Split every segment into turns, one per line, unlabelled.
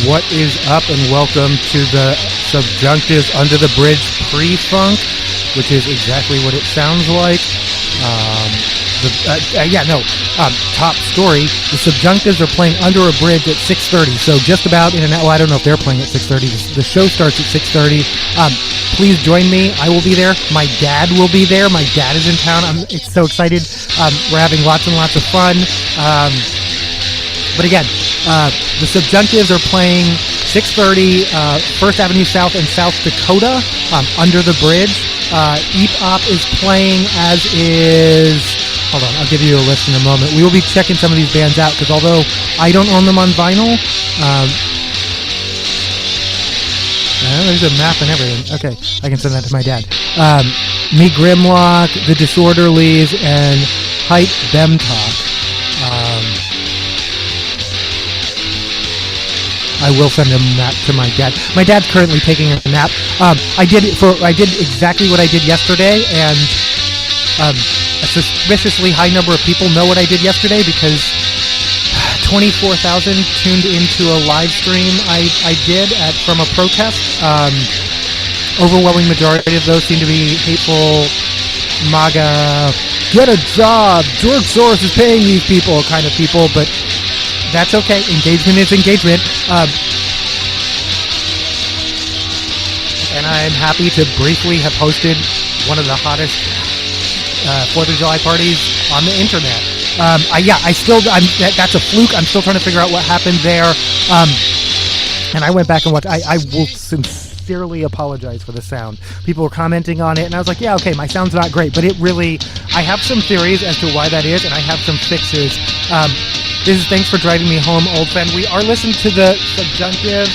What is up, and welcome to the Subjunctives Under the Bridge pre-funk, which is exactly what it sounds like. Top story. The Subjunctives are playing Under a Bridge at 6:30, so just about in an hour. Well, I don't know if they're playing at 6:30. The show starts at 6:30. Please join me. I will be there. My dad will be there. My dad is in town. I'm so excited. We're having lots and lots of fun. But again, the Subjunctives are playing 6:30, First Avenue South in South Dakota, Under the Bridge. Eep Oop is playing, as is... Hold on, I'll give you a list in a moment. We will be checking some of these bands out, because although I don't own them on vinyl, there's a map and everything. Okay, I can send that to my dad. Me Grimlock, The Disorderlies, and Hype Bemtalk. I will send that to my dad. My dad's currently taking a nap. I did exactly what I did yesterday, and a suspiciously high number of people know what I did yesterday because 24,000 tuned into a live stream I did from a protest. Overwhelming majority of those seem to be hateful MAGA, get a job, George Soros is paying these people kind of people, but that's okay. Engagement is engagement. And I'm happy to briefly have hosted one of the hottest 4th of July parties on the internet. That's a fluke. I'm still trying to figure out what happened there. And I went back and watched. I will sincerely apologize for the sound. People were commenting on it, and I was like, yeah, okay, my sound's not great, but I have some theories as to why that is, and I have some fixes. This is Thanks for Driving Me Home, Old Friend. We are listening to the Subjunctives.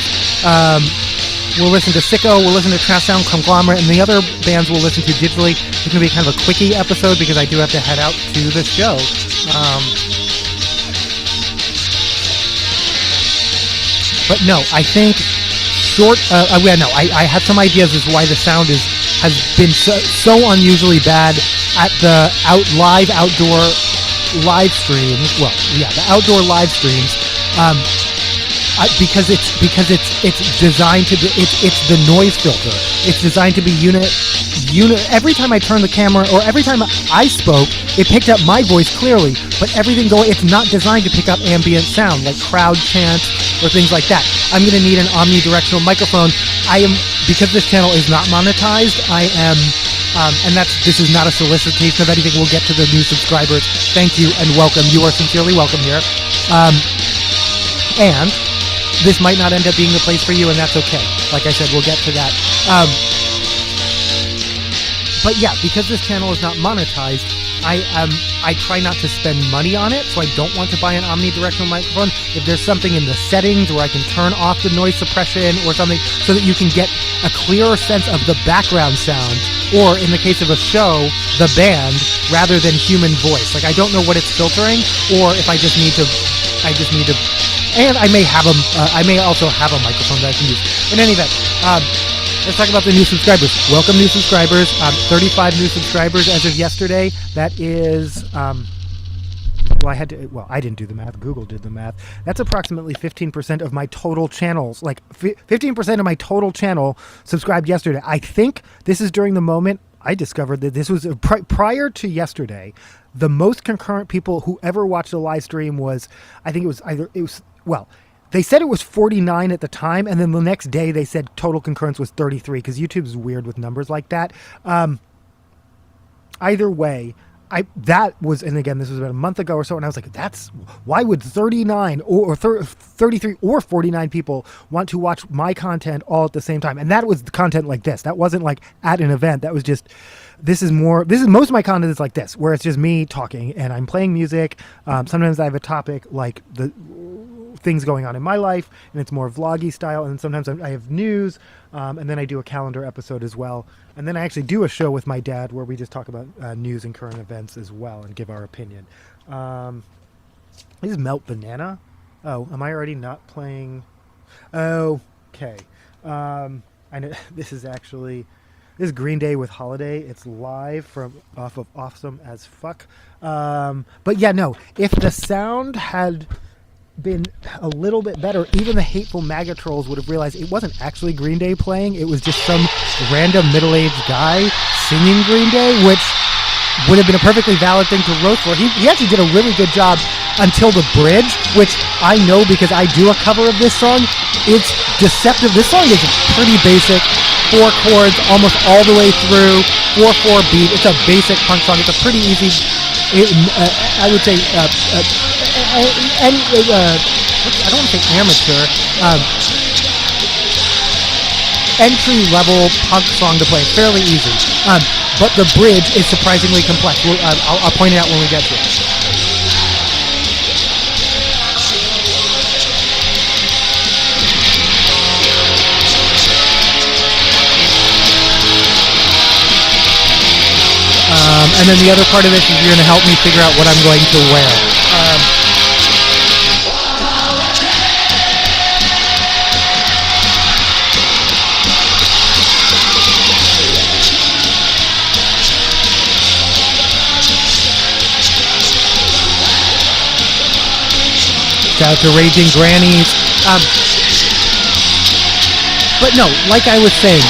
We'll listen to Sicko. We'll listen to Trash Sound Conglomerate, and the other bands we'll listen to digitally. It's going to be kind of a quickie episode because I do have to head out to the show. But no, I think I have some ideas as to why the sound has been so unusually bad at the outdoor live streams. Well, yeah, the outdoor live streams. Because it's designed to be, it's the noise filter. It's designed to be unit. Every time I turned the camera, or every time I spoke, it picked up my voice clearly. But everything it's not designed to pick up ambient sound like crowd chants or things like that. I'm going to need an omnidirectional microphone. Because this channel is not monetized. And this is not a solicitation of anything. We'll get to the new subscribers. Thank you and welcome. You are sincerely welcome here. And this might not end up being the place for you, and that's okay. Like I said, we'll get to that. But yeah, because this channel is not monetized, I try not to spend money on it, so I don't want to buy an omnidirectional microphone. If there's something in the settings where I can turn off the noise suppression or something so that you can get a clearer sense of the background sound, or in the case of a show, the band, rather than human voice. Like, I don't know what it's filtering, or if I just need to, and I may also have a microphone that I can use. In any event, let's talk about the new subscribers. Welcome, new subscribers. 35 new subscribers as of yesterday. That is, I didn't do the math. Google did the math. That's approximately 15% of my total channels. Like 15% of my total channel subscribed yesterday. I think this is during the moment I discovered that this was prior to yesterday. The most concurrent people who ever watched a live stream was, I think they said it was 49 at the time, and then the next day they said total concurrence was 33, because YouTube's weird with numbers like that. Either way, and again, this was about a month ago or so, and I was like, why would 39 or 33 or 49 people want to watch my content all at the same time? And that was the content like this. That wasn't like at an event. That was just, most of my content is like this, where it's just me talking and I'm playing music. Sometimes I have a topic like the things going on in my life, and it's more vloggy style, and sometimes I have news, and then I do a calendar episode as well, and then I actually do a show with my dad where we just talk about news and current events as well and give our opinion. This is Melt Banana. Oh, am I already not playing? Okay. I know this is Green Day with Holiday. It's live off of Awesome as Fuck. But yeah, no, if the sound had been a little bit better, even the hateful MAGA trolls would have realized it wasn't actually Green Day playing. It was just some random middle-aged guy singing Green Day, which would have been a perfectly valid thing to roast for. He actually did a really good job until the bridge, which I know because I do a cover of this song. It's deceptive. This song is pretty basic. 4 chords almost all the way through, 4/4 beat. It's a basic punk song. It's a pretty easy, I would say, I don't want to say amateur, entry-level punk song to play. Fairly easy. But the bridge is surprisingly complex. I'll point it out when we get to it. And then the other part of this is you're going to help me figure out what I'm going to wear. Shout out to Raging Grannies. But no, like I was saying,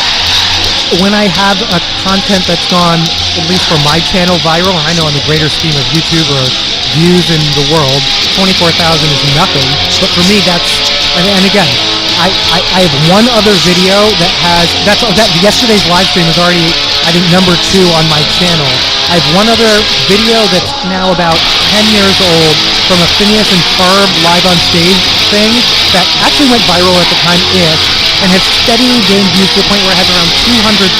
when I have a content that's gone, at least for my channel, viral, and I know in the greater scheme of YouTube or views in the world, 24,000 is nothing. But for me, that's, and again, I have one other video that has, that yesterday's live stream is already, I think, number 2 on my channel. I have one other video that's now about 10 years old from a Phineas and Ferb live on stage thing that actually went viral at the time-ish, and has steadily gained views to the point where it has around 200,000,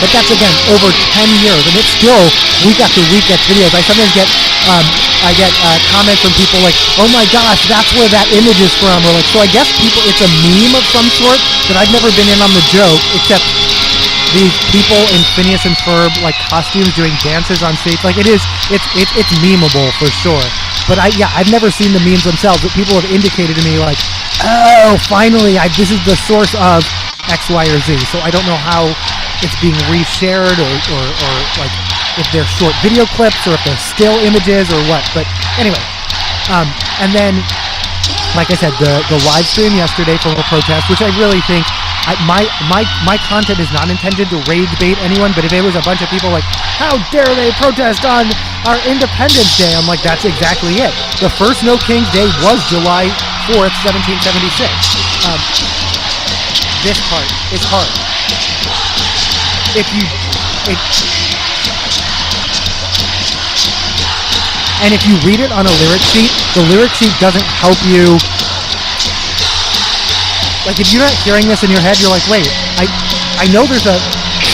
but that's, again, over 10 years, and it's still, week after week, gets videos. I sometimes get, comments from people like, oh my gosh, that's where that image is from, or like, so I guess people, it's a meme of some sort, that I've never been in on the joke, except these people in Phineas and Ferb, like, costumes doing dances on stage, like, it's memeable, for sure. But I've never seen the memes themselves, but people have indicated to me, like, oh, finally, this is the source of X, Y, or Z. So I don't know how it's being reshared or like if they're short video clips or if they're still images or what. But anyway, and then, like I said, the live stream yesterday from a protest, which I really think, my content is not intended to rage bait anyone, but if it was a bunch of people like, how dare they protest on our Independence Day, I'm like, that's exactly it. The first No King's Day was July 4th, 1776. This part is hard. And if you read it on a lyric sheet, the lyric sheet doesn't help you. Like, if you're not hearing this in your head, you're like, wait, I know there's a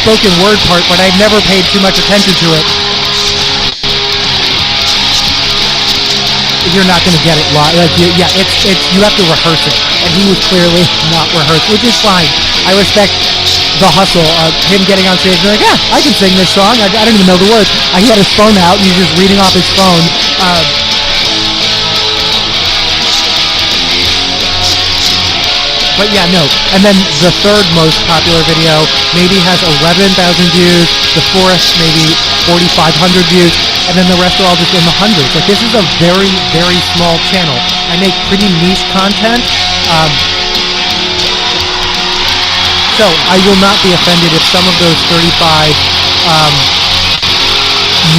spoken word part, but I've never paid too much attention to it. You're not going to get it live. Like, you have to rehearse it. And he was clearly not rehearsed, which is fine. I respect the hustle of him getting on stage and being like, yeah, I can sing this song. I don't even know the words. He had his phone out and he's just reading off his phone. But yeah, no. And then the third most popular video maybe has 11,000 views. The fourth maybe 4,500 views. And then the rest are all just in the hundreds. Like, this is a very, very small channel. I make pretty niche content. So I will not be offended if some of those 35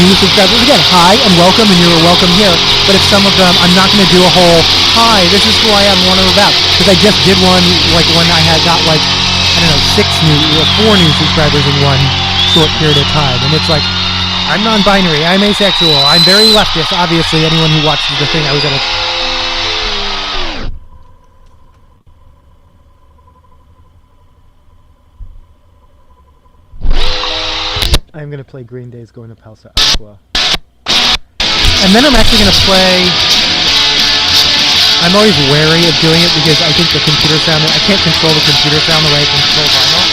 new subscribers, again, hi and welcome, and you're welcome here, but if some of them, I'm not going to do a whole, hi, this is who I am, one or about, because I just did one, like, when I had got, like, I don't know, 4 new subscribers in one short period of time, and it's like, I'm non-binary, I'm asexual, I'm very leftist, obviously, anyone who watches the thing, I was at a... I'm going to play Green Day's Going to Palsa Aqua. And then I'm actually going to play... I'm always wary of doing it because I think the computer sound... I can't control the computer sound the way I can control vinyl.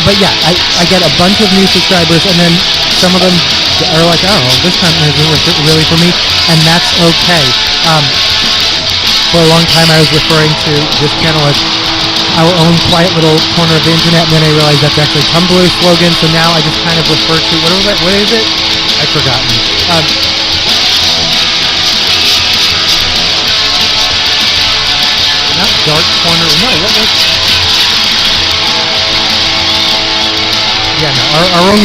But yeah, I get a bunch of new subscribers, and then some of them are like, oh, this content isn't really for me, and that's okay. for a long time I was referring to this channel as our own quiet little corner of the internet, and then I realized that's actually Tumblr's slogan, so now I just kind of refer to, what is it? I've forgotten. Not dark corner, no, what was... Yeah, no, our own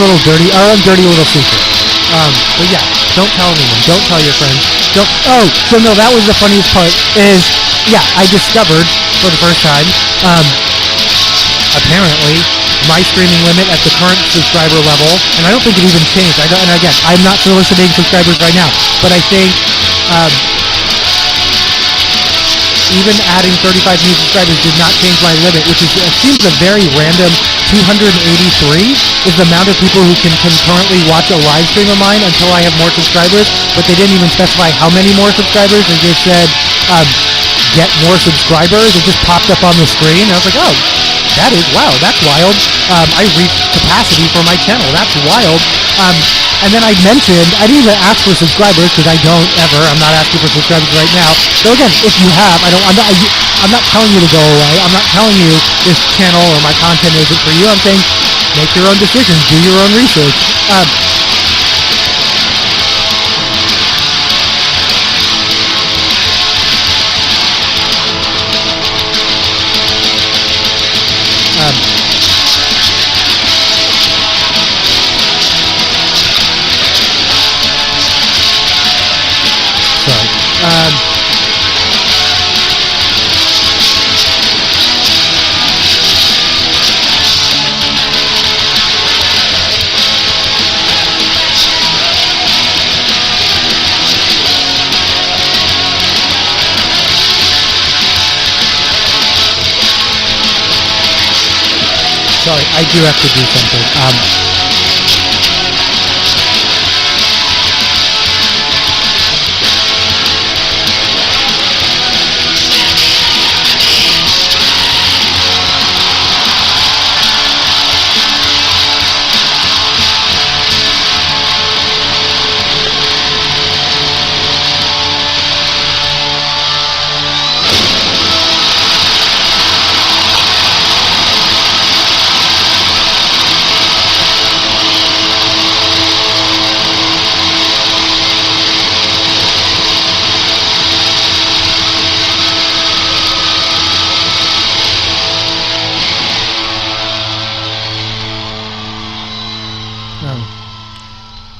dirty little secret. But yeah, don't tell anyone, don't tell your friends, so no, that was the funniest part, is, yeah, I discovered, for the first time, apparently, my streaming limit at the current subscriber level, and I don't think it even changed, and again, I'm not soliciting subscribers right now, but I think, even adding 35 new subscribers did not change my limit, which is, it seems a very random 283 is the amount of people who can concurrently watch a live stream of mine until I have more subscribers, but they didn't even specify how many more subscribers. They just said, get more subscribers. It just popped up on the screen. And I was like, oh, that's wild. I reached capacity for my channel. That's wild. And then I mentioned, I didn't even ask for subscribers because I don't ever. I'm not asking for subscribers right now. So again, if you have, I'm not telling you to go away. I'm not telling you this channel or my content isn't for you. I'm saying make your own decisions, do your own research. Sorry, I do have to do something.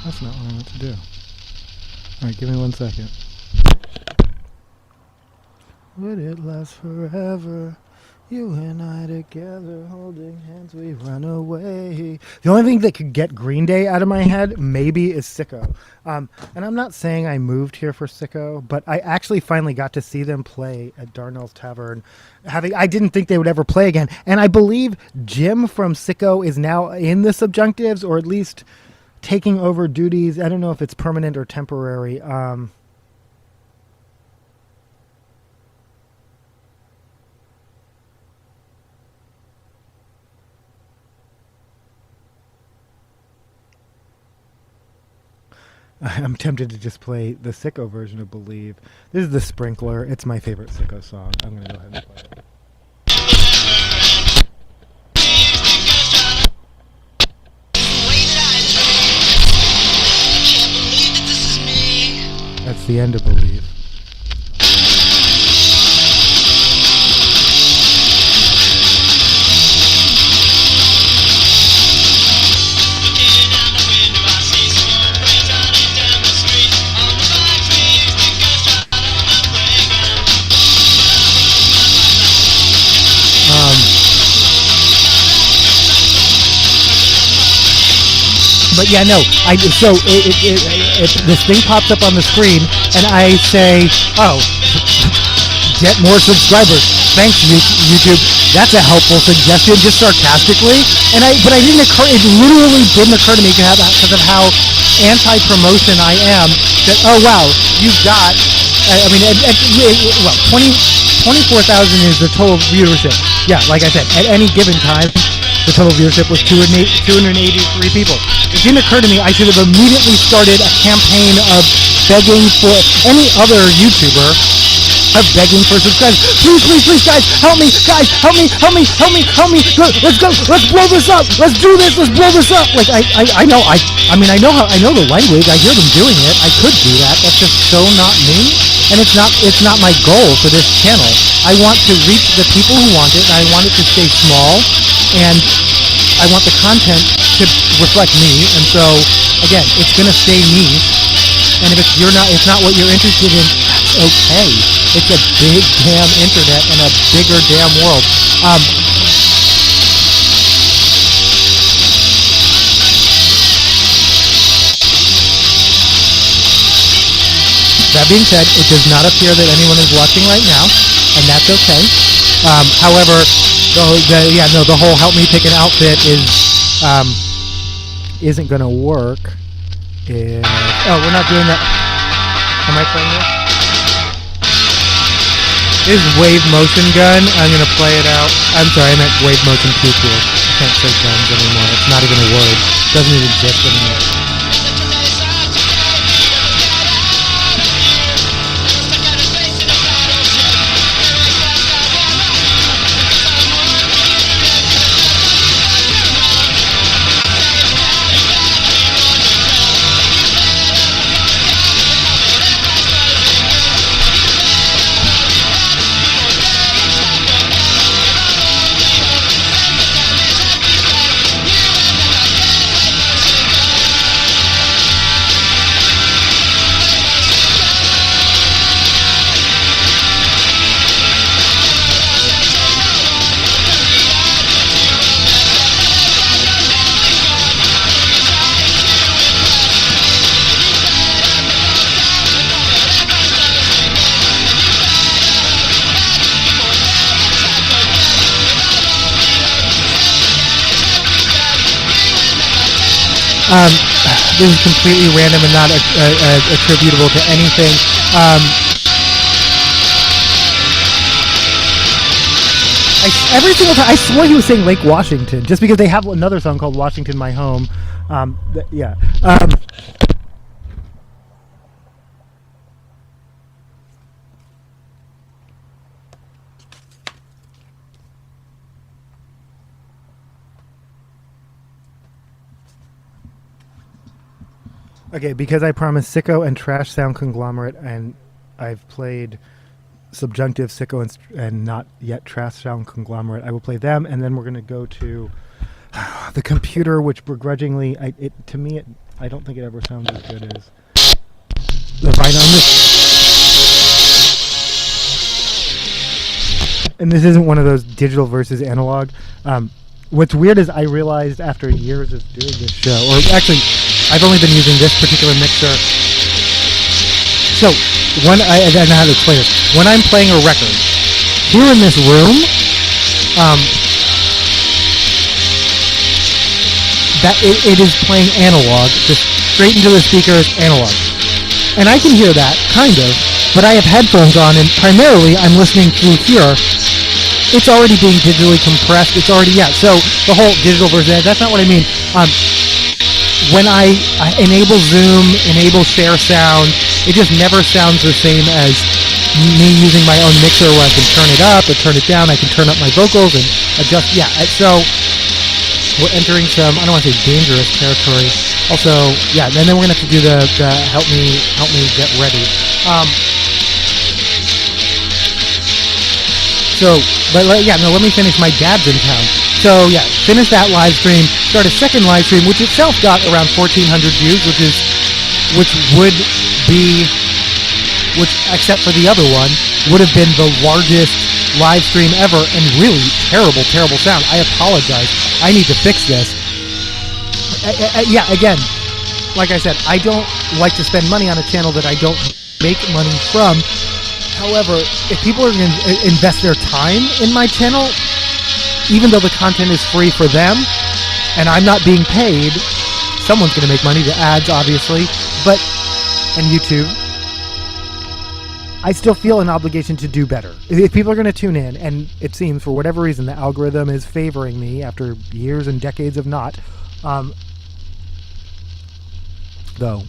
That's not what I meant to do. Alright, give me 1 second. Would it last forever? You and I together, holding hands, we run away. The only thing that could get Green Day out of my head, maybe, is Sicko. And I'm not saying I moved here for Sicko, but I actually finally got to see them play at Darnell's Tavern. I didn't think they would ever play again. And I believe Jim from Sicko is now in the Subjunctives, or at least taking over duties. I don't know if it's permanent or temporary. I'm tempted to just play the Sicko version of Believe. This is the Sprinkler. It's my favorite Sicko song. I'm going to go ahead and play it. That's the end of Believe. But yeah, no. So this thing pops up on the screen, and I say, "Oh, get more subscribers." Thanks, YouTube. That's a helpful suggestion, just sarcastically. But it literally didn't occur to me because of how anti-promotion I am. That wow, you've got. 24,000 is the total viewership. Yeah, like I said, at any given time, the total viewership was 283 people. It didn't occur to me I should have immediately started a campaign of begging for any other YouTuber I'm begging for subscribers. Please, please, please, guys, help me, help me, help me, help me, help me. Let's go, let's blow this up. Let's do this. Let's blow this up. Like I know, I mean, I know the language. I hear them doing it. I could do that. That's just so not me, and it's not my goal for this channel. I want to reach the people who want it, and I want it to stay small, and I want the content to reflect me. And so, again, it's gonna stay niche. And if it's not what you're interested in, that's okay. It's a big damn internet and a bigger damn world. That being said, it does not appear that anyone is watching right now, and that's okay. However, the whole help me pick an outfit isn't gonna work. Oh, we're not doing that. Am I playing this? This is wave motion gun. I'm going to play it out. I'm sorry, I meant wave motion piclk. I can't say guns anymore. It's not even a word. It doesn't even exist anymore. This is completely random and not attributable to anything. Every single time, I swore he was saying Lake Washington, just because they have another song called Washington My Home. Yeah. Okay, because I promised Sicko and Trash Sound Conglomerate, and I've played Subjunctives, Sicko, and not yet Trash Sound Conglomerate, I will play them, and then we're going to go to the computer, which begrudgingly, to me, I don't think it ever sounds as good as the vinyl. And this isn't one of those digital versus analog. What's weird is I realized after years of doing this show, or actually, I've only been using this particular mixer. So, I don't know how to explain this. When I'm playing a record, here in this room, that it is playing analog, just straight into the speakers, analog. And I can hear that, kind of, but I have headphones on, and primarily I'm listening through here. It's already being digitally compressed. It's already, so the whole digital version, that's not what I mean. When I enable Zoom, enable share sound, it just never sounds the same as me using my own mixer where I can turn it up or turn it down. I can turn up my vocals and adjust. So we're entering some, I don't want to say dangerous territory. Also, and then we're going to have to do the help me get ready. Let me finish. My dad's in town. So finish that live stream, start a second live stream, which itself got around 1,400 views, which except for the other one, would have been the largest live stream ever, and really terrible sound. I apologize. I need to fix this. Again, like I said, I don't like to spend money on a channel that I don't make money from. However, if people are going to invest their time in my channel, even though the content is free for them, and I'm not being paid, someone's going to make money, the ads, obviously, and YouTube, I still feel an obligation to do better. If people are going to tune in, and it seems, for whatever reason, the algorithm is favoring me after years and decades of not, though,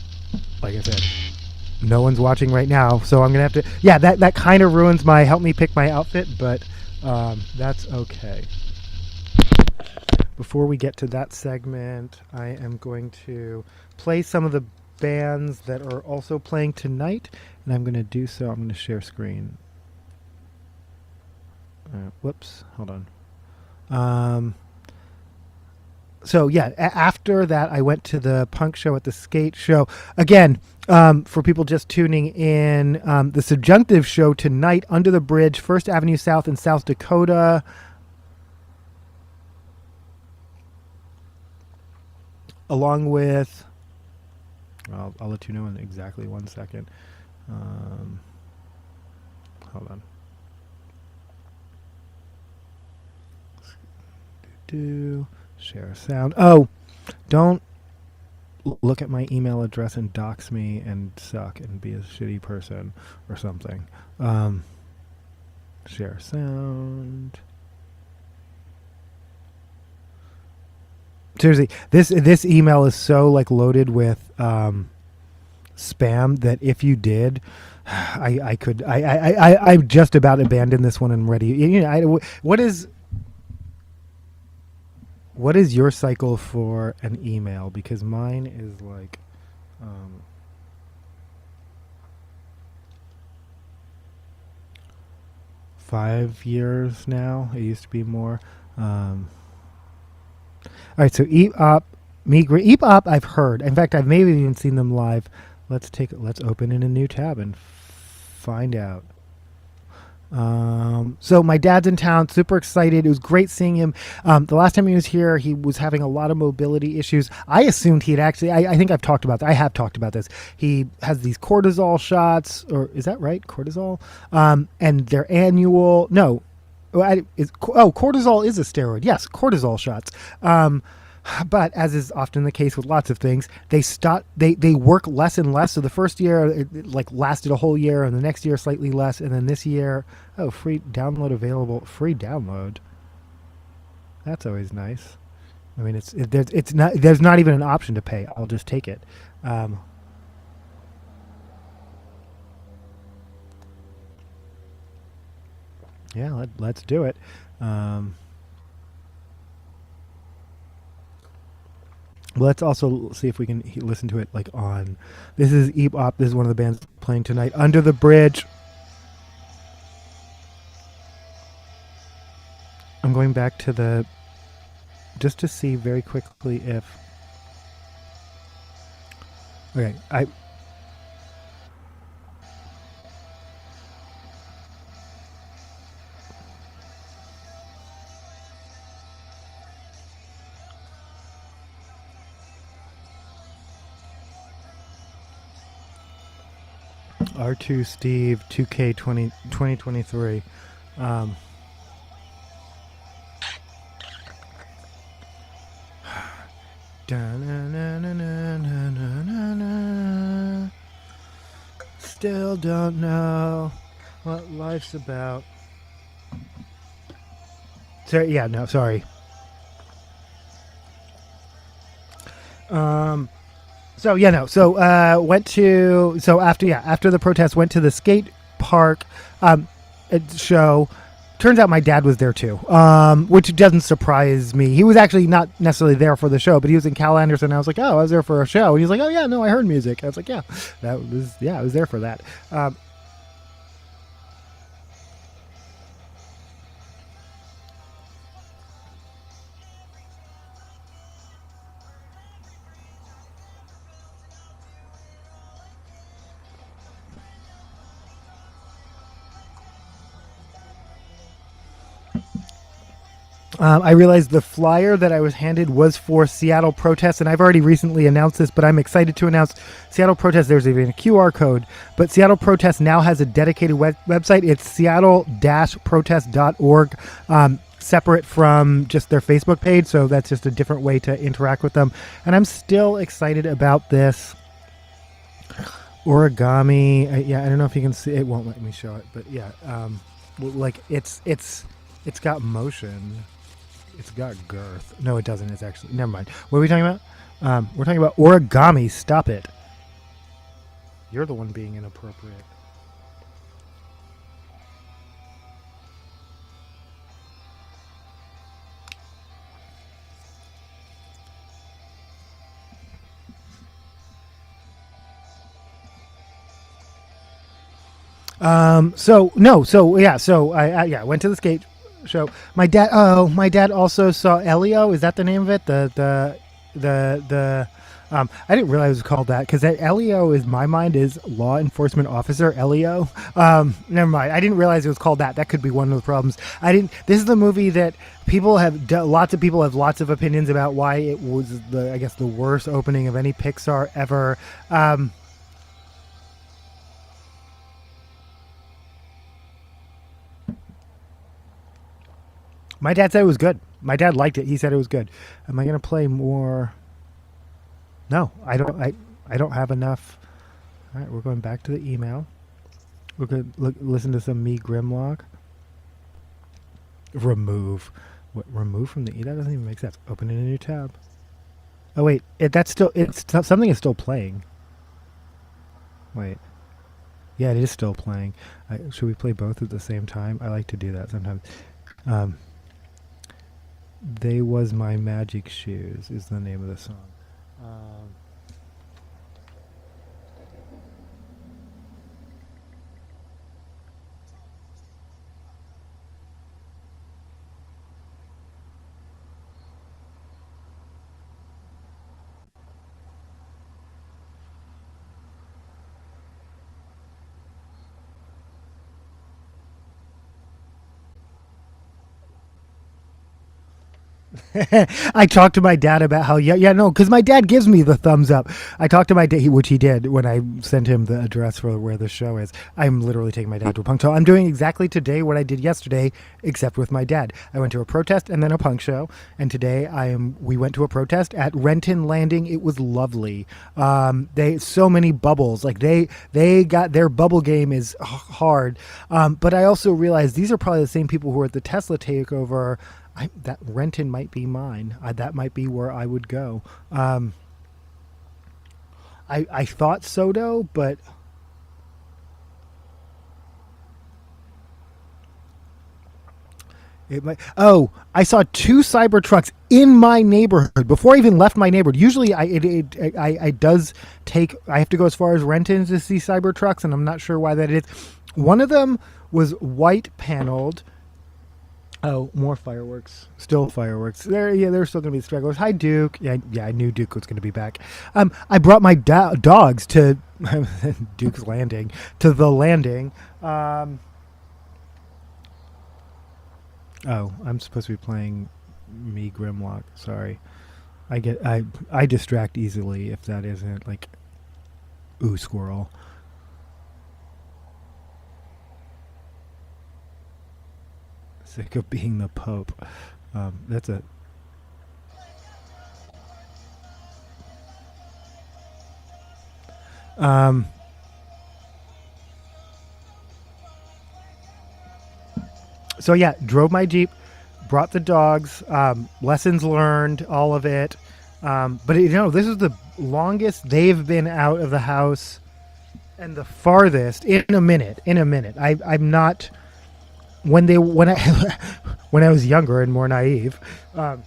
like I said, no one's watching right now, so I'm gonna have to. Yeah, that kind of ruins my help me pick my outfit, but that's okay. Before we get to that segment, I am going to play some of the bands that are also playing tonight, and I'm going to do so. I'm going to share screen. Whoops, hold on. So yeah, after that, I went to the punk show at the skate show. Again, for people just tuning in, the Subjunctives show tonight, Under the Bridge, First Avenue South in South Dakota. Along with, I'll let you know in exactly 1 second. Hold on. Share sound. Oh, don't look at my email address and dox me and suck and be a shitty person or something. Share sound. Seriously, this email is so like loaded with spam that if you did, I just about abandoned this one and ready. You know, what is your cycle for an email? Because mine is like 5 years now. It used to be more. All right, so Eep Oop, Eep Oop, I've heard. In fact, I've maybe even seen them live. Let's open in a new tab and find out. So my dad's in town, super excited. It was great seeing him. The last time he was here, he was having a lot of mobility issues. I assumed he'd actually, I think I've talked about that. I have talked about this. He has these cortisol shots, or is that right? Cortisol? And they're annual. No. Cortisol is a steroid. Yes, cortisol shots. But as is often the case with lots of things, they work less and less. So the first year it like lasted a whole year, and the next year slightly less, and then this year, free download available. Free download. That's always nice. I mean, there's not even an option to pay. I'll just take it. Yeah, let's do it. Let's also see if we can listen to it like on. This is Eep Oop. This is one of the bands playing tonight. Under the Bridge. I'm going back to just to see very quickly if. Okay, R2 Steve 2K 2023. Still don't know what life's about. Sorry, yeah, no, sorry. So yeah, no. So after the protest, went to the skate park show. Turns out my dad was there too, which doesn't surprise me. He was actually not necessarily there for the show, but he was in Cal Anderson. I was like, oh, I was there for a show. And he's like, oh yeah, no, I heard music. I was like, I was there for that. I realized the flyer that I was handed was for Seattle protests, and I've already recently announced this, but I'm excited to announce Seattle protests. There's even a QR code, but Seattle protests now has a dedicated website. It's seattle-protest.org, separate from just their Facebook page, so that's just a different way to interact with them. And I'm still excited about this origami. I don't know if you can see. It won't let me show it, but yeah, like it's got motion. It's got girth. No, it doesn't. It's actually... Never mind. What are we talking about? We're talking about origami. Stop it. You're the one being inappropriate. I went to the skate show. My dad also saw Elio. Is that the name of it? The I didn't realize it was called that because Elio is my mind is law enforcement officer Elio. Never mind. I didn't realize it was called that. That could be one of the problems. I didn't. This is the movie that lots of people have lots of opinions about why it was the worst opening of any Pixar ever. My dad said it was good. My dad liked it. He said it was good. Am I going to play more? No, I don't. I don't have enough. All right, we're going back to the email. We're going to listen to some Me Grimlock. Remove. What? Remove from the That doesn't even make sense. Open in a new tab. Oh wait, something is still playing. Wait. Yeah, it is still playing. Should we play both at the same time? I like to do that sometimes. They Was My Magic Shoes is the name of the song. I talked to my dad about how because my dad gives me the thumbs up. I talked to my dad, which he did when I sent him the address for where the show is. I'm literally taking my dad to a punk show. I'm doing exactly today what I did yesterday, except with my dad. I went to a protest and then a punk show, and today we went to a protest at Renton Landing. It was lovely. They so many bubbles. Like they got their bubble game is hard. But I also realized these are probably the same people who were at the Tesla takeover. That Renton might be mine. That might be where I would go. I thought Soto, but it might. Oh, I saw 2 cyber trucks in my neighborhood before I even left my neighborhood. Usually, I have to go as far as Renton to see cyber trucks, and I'm not sure why that is. One of them was white paneled. Oh, more fireworks. Still fireworks. There's still going to be stragglers. Hi, Duke. Yeah, I knew Duke was going to be back. I brought my dogs to Duke's Landing, to the landing. Oh, I'm supposed to be playing Me Grimlock. Sorry. I distract easily if that isn't like, ooh, squirrel. Sick of being the Pope. That's a. So yeah, drove my Jeep, brought the dogs, lessons learned, all of it. But this is the longest they've been out of the house, and the farthest in a minute. I'm not. When I was younger and more naive, I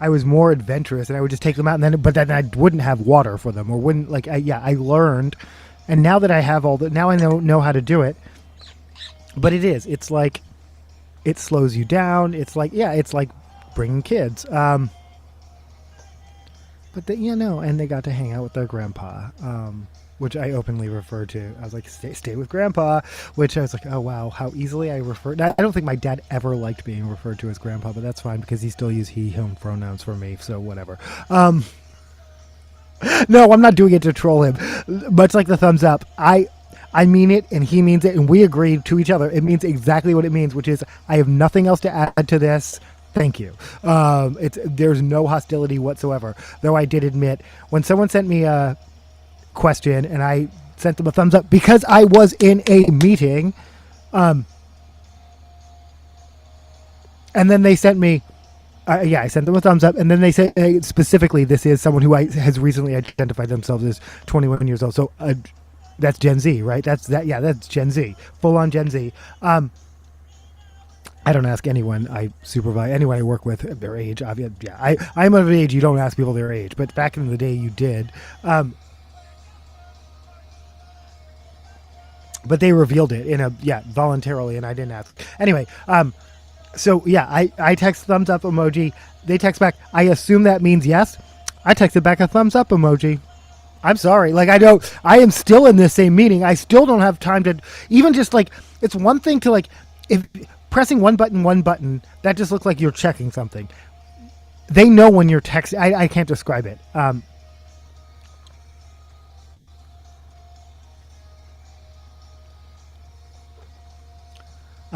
was more adventurous, and I would just take them out, but then I wouldn't have water for them, or wouldn't I learned, and now that I have now I know how to do it. But it's like, it slows you down. It's like bringing kids. But and they got to hang out with their grandpa. Which I openly refer to. I was like, stay with grandpa, which I was like, oh wow, how easily I refer. I don't think my dad ever liked being referred to as grandpa, but that's fine because he still uses he, him pronouns for me, so whatever. No, I'm not doing it to troll him. Much like the thumbs up, I mean it and he means it, and we agree to each other. It means exactly what it means, which is I have nothing else to add to this. Thank you. There's no hostility whatsoever, though I did admit when someone sent me a question and I sent them a thumbs up because I was in a meeting, and then they sent me I sent them a thumbs up, and then they said specifically this is someone who has recently identified themselves as 21 years old, so That's Gen Z, right? That's that. Yeah, that's Gen Z, full on Gen Z. I don't ask anyone I supervise, anyone I work with, their age. Obviously, yeah, I'm of age. You don't ask people their age, but back in the day, you did. But they revealed it in a voluntarily, and I didn't ask. Anyway, so yeah, I text thumbs up emoji. They text back. I assume that means yes. I texted back a thumbs up emoji. I'm sorry. Like, I am still in this same meeting. I still don't have time to even just like, it's one thing to like, if pressing one button, that just looks like you're checking something. They know when you're texting. I can't describe it.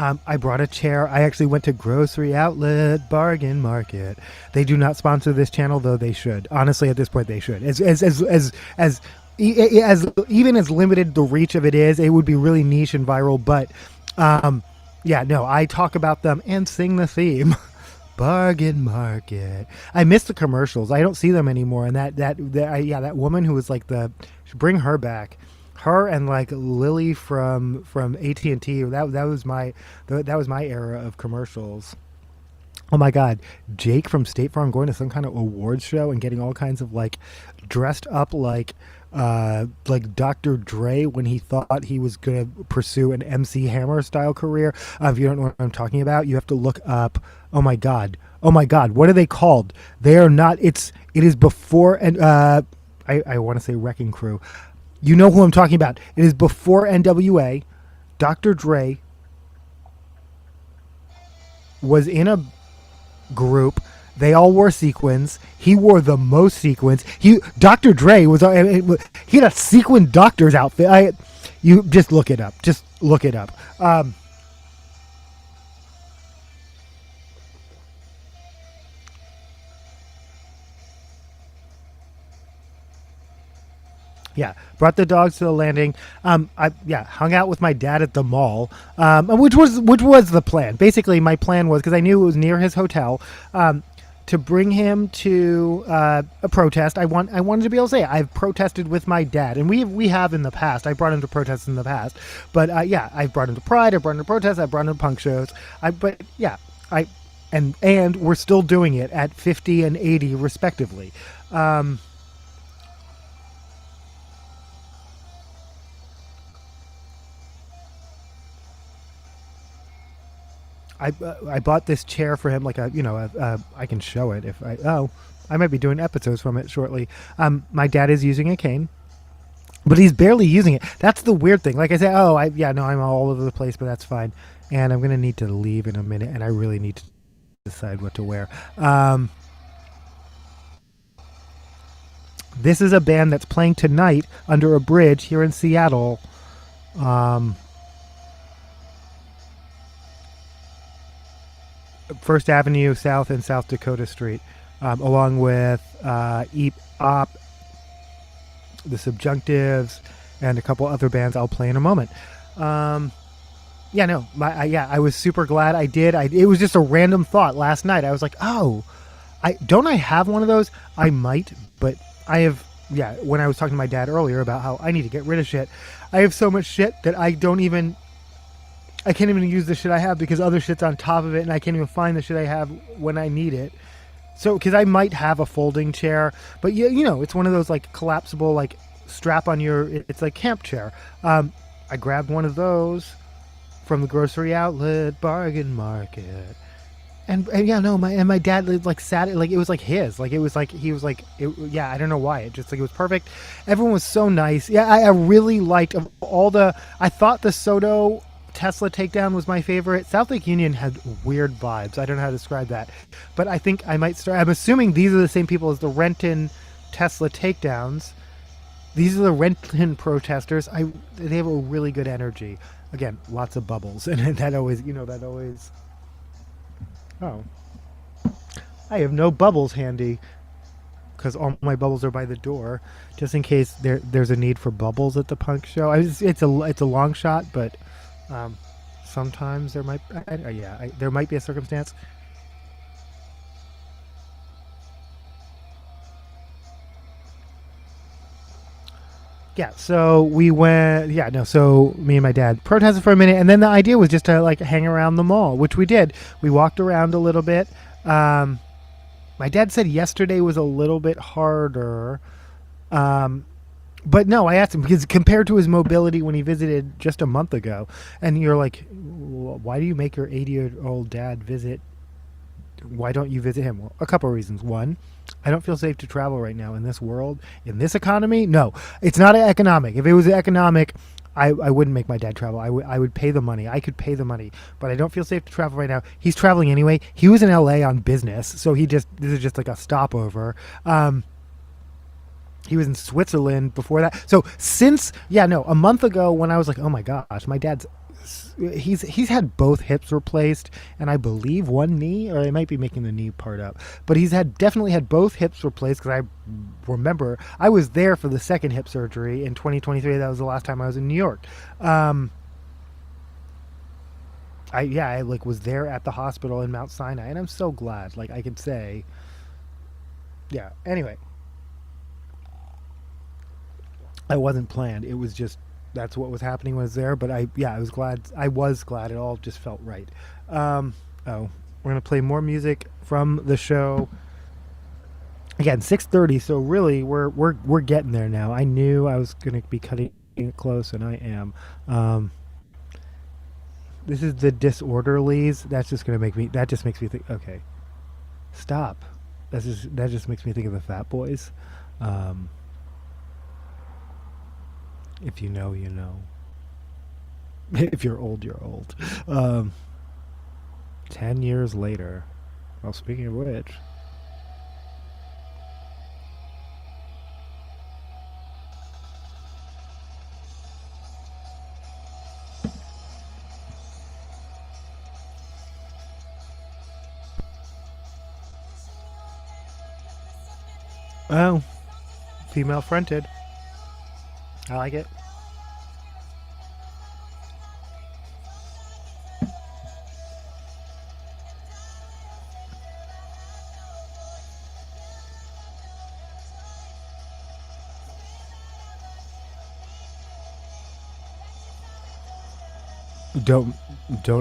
I brought a chair. I actually went to Grocery Outlet Bargain Market. They do not sponsor this channel, though they should. Honestly, at this point, they should. As even as limited the reach of it is, it would be really niche and viral. But yeah, no, I talk about them and sing the theme. Bargain Market. I miss the commercials. I don't see them anymore. And that woman who was like bring her back. Her and like Lily from AT&T. That was my era of commercials. Oh my God, Jake from State Farm going to some kind of awards show and getting all kinds of like dressed up like Dr. Dre when he thought he was gonna pursue an MC Hammer style career. If you don't know what I'm talking about, you have to look up. Oh my God, what are they called? They are not. It is before and I want to say Wrecking Crew. You know who I'm talking about. It is before NWA. Dr. Dre was in a group. They all wore sequins. He wore the most sequins. Dr. Dre he had a sequin doctor's outfit. You just look it up. Just look it up. Yeah, brought the dogs to the landing. I hung out with my dad at the mall, which was the plan. Basically, my plan was because I knew it was near his hotel. To bring him to a protest. I wanted to be able to say I've protested with my dad, and we have in the past. I brought him to protests in the past, but I've brought him to Pride. I brought him to protests. I brought him to punk shows. And we're still doing it at 50 and 80 respectively. I bought this chair for him, like I can show it if I might be doing episodes from it shortly. My dad is using a cane, but he's barely using it. That's the weird thing. Like I said, I'm all over the place, but that's fine. And I'm gonna need to leave in a minute, and I really need to decide what to wear. This is a band that's playing tonight under a bridge here in Seattle. First Avenue South and South Dakota Street, along with Eep Oop, the Subjunctives, and a couple other bands I'll play in a moment. I was super glad I did. It was just a random thought last night. I was like, oh, I have one of those? I might, but I have. Yeah, when I was talking to my dad earlier about how I need to get rid of shit, I have so much shit that I can't even use the shit I have because other shit's on top of it, and I can't even find the shit I have when I need it. So, because I might have a folding chair, but it's one of those like collapsible, like strap on it's like camp chair. I grabbed one of those from the Grocery Outlet Bargain Market, my dad like sat it like it was like his, like it was like he was like I don't know why, it just like it was perfect. Everyone was so nice. I really liked I thought the Soto Tesla takedown was my favorite. South Lake Union had weird vibes. I don't know how to describe that, but I think I might start. I'm assuming these are the same people as the Renton Tesla takedowns. These are the Renton protesters. They have a really good energy. Again, lots of bubbles, and that always. Oh, I have no bubbles handy because all my bubbles are by the door, just in case there's a need for bubbles at the punk show. It's a long shot, but. Sometimes there might, there might be a circumstance. Yeah, so we went. Yeah, no. So me and my dad protested for a minute, and then the idea was just to like hang around the mall, which we did. We walked around a little bit. Um, my dad said yesterday was a little bit harder. Um, but no, I asked him because compared to his mobility when he visited just a month ago, and you're like, why do you make your 80-year-old dad visit? Why don't you visit him? Well, a couple of reasons. One, I don't feel safe to travel right now in this world, in this economy. No, it's not economic. If it was economic, I wouldn't make my dad travel. I would pay the money. I could pay the money, but I don't feel safe to travel right now. He's traveling anyway. He was in LA on business, so this is just like a stopover. He was in Switzerland before that. So a month ago when I was like, oh my gosh, my dad's he's had both hips replaced and I believe one knee, or I might be making the knee part up, but he's definitely had both hips replaced because I remember I was there for the second hip surgery in 2023. That was the last time I was in New York. I like was there at the hospital in Mount Sinai, and I'm so glad. Like I could say, yeah. Anyway, it wasn't planned. It was just that's what was happening was there. But I was glad. I was glad. It all just felt right. We're gonna play more music from the show. Again, 6:30. So really, we're getting there now. I knew I was gonna be cutting it close, and I am. This is the Disorderlies. That's just gonna make me. That just makes me think. Okay, stop. That just makes me think of the Fat Boys. If you know, you know. If you're old, you're old. 10 years later. Well, speaking of which. Oh, female fronted. I like it. Don't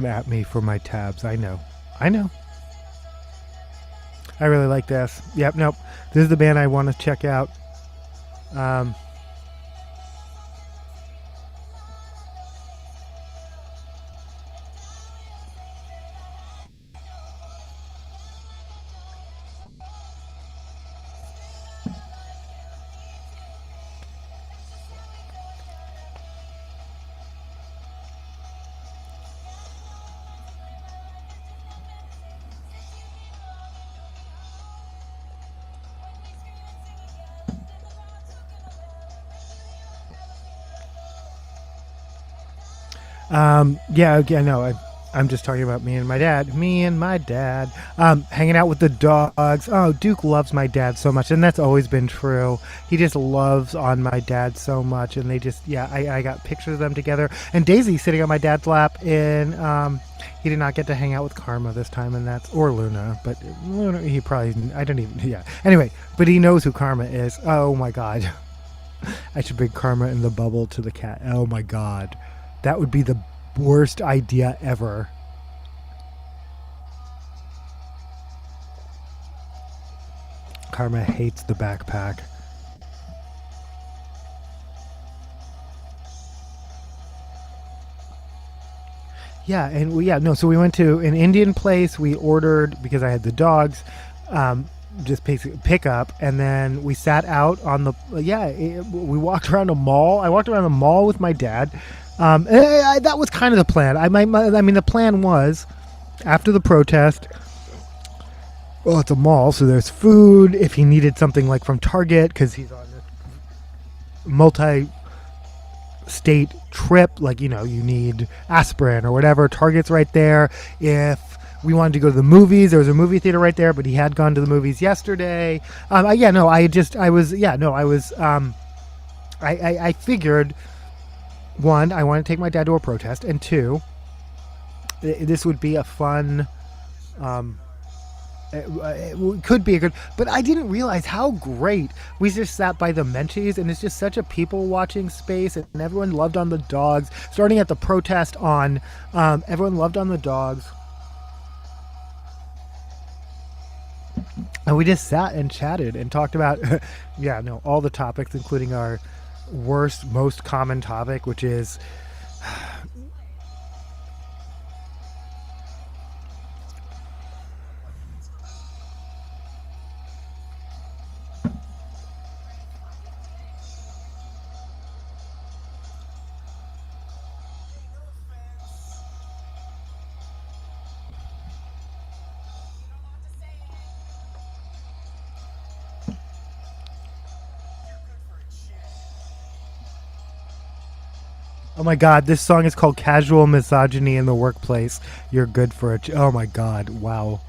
at me for my tabs. I know. I really like this. Yep, nope. This is the band I want to check out. No, I'm just talking about me and my dad. Hanging out with the dogs. Oh, Duke loves my dad so much, and that's always been true. He just loves on my dad so much, and they just, I got pictures of them together. And Daisy sitting on my dad's lap, and he did not get to hang out with Karma this time, or Luna, but Luna, he probably, I don't even, yeah. Anyway, but he knows who Karma is. Oh my God. I should bring Karma in the bubble to the cat. Oh my God. That would be the worst idea ever. Karma hates the backpack. Yeah, and so we went to an Indian place. We ordered, because I had the dogs, just basically pick up, and then we sat out on the, we walked around a mall. I walked around the mall with my dad. That was kind of the plan. I mean, the plan was, after the protest, well, it's a mall, so there's food. If he needed something like from Target, because he's on a multi-state trip, like, you need aspirin or whatever, Target's right there. If we wanted to go to the movies, there was a movie theater right there, but he had gone to the movies yesterday. I figured, one, I want to take my dad to a protest, and two, this would be a fun it could be a good, but I didn't realize how great. We just sat by the Menchies, and it's just such a people watching space, and everyone loved on the dogs. Starting at the protest on, everyone loved on the dogs. And we just sat and chatted and talked about, all the topics, including our worst, most common topic, which is oh my god, this song is called Casual Misogyny in the Workplace. You're good for it. Oh my god, wow.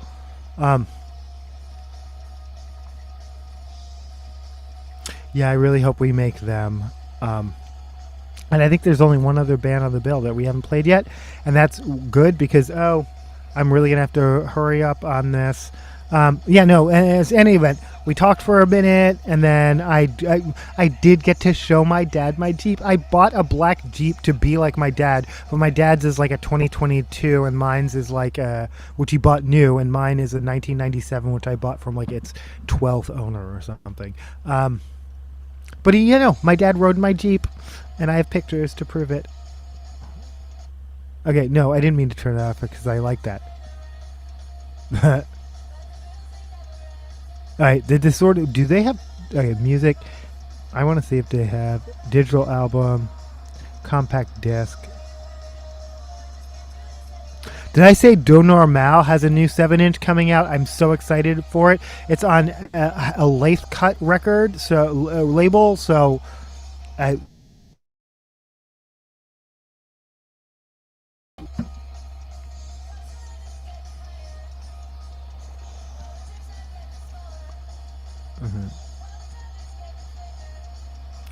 Yeah, I really hope we make them. And I think there's only one other band on the bill that we haven't played yet, and that's good because, I'm really going to have to hurry up on this. As any event, we talked for a minute, and then I did get to show my dad my Jeep. I bought a black Jeep to be like my dad, but my dad's is like a 2022, and mine's is like which he bought new, and mine is a 1997, which I bought from like its 12th owner or something. But my dad rode my Jeep, and I have pictures to prove it. Okay, no, I didn't mean to turn it off because I like that. Alright, the Disorder, do they have, music? I want to see if they have digital album, compact disc. Did I say Do Normal has a new 7-inch coming out? I'm so excited for it. It's on a Lathe Cut record, so label, so I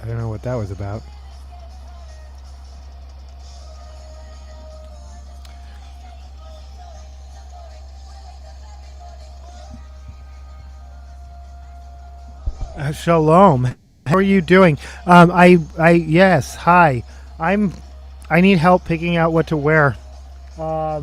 don't know what that was about. Shalom. How are you doing? Yes. Hi. I need help picking out what to wear. I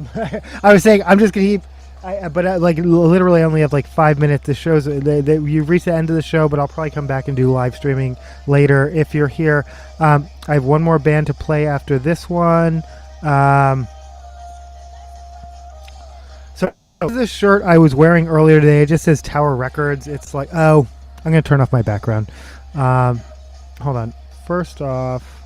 was saying I'm just gonna keep. Literally only have like 5 minutes. The show's you've reached the end of the show, but I'll probably come back and do live streaming later if you're here. I have one more band to play after this one. So this shirt I was wearing earlier today, it just says Tower Records. It's like, I'm gonna turn off my background. Hold on. First off,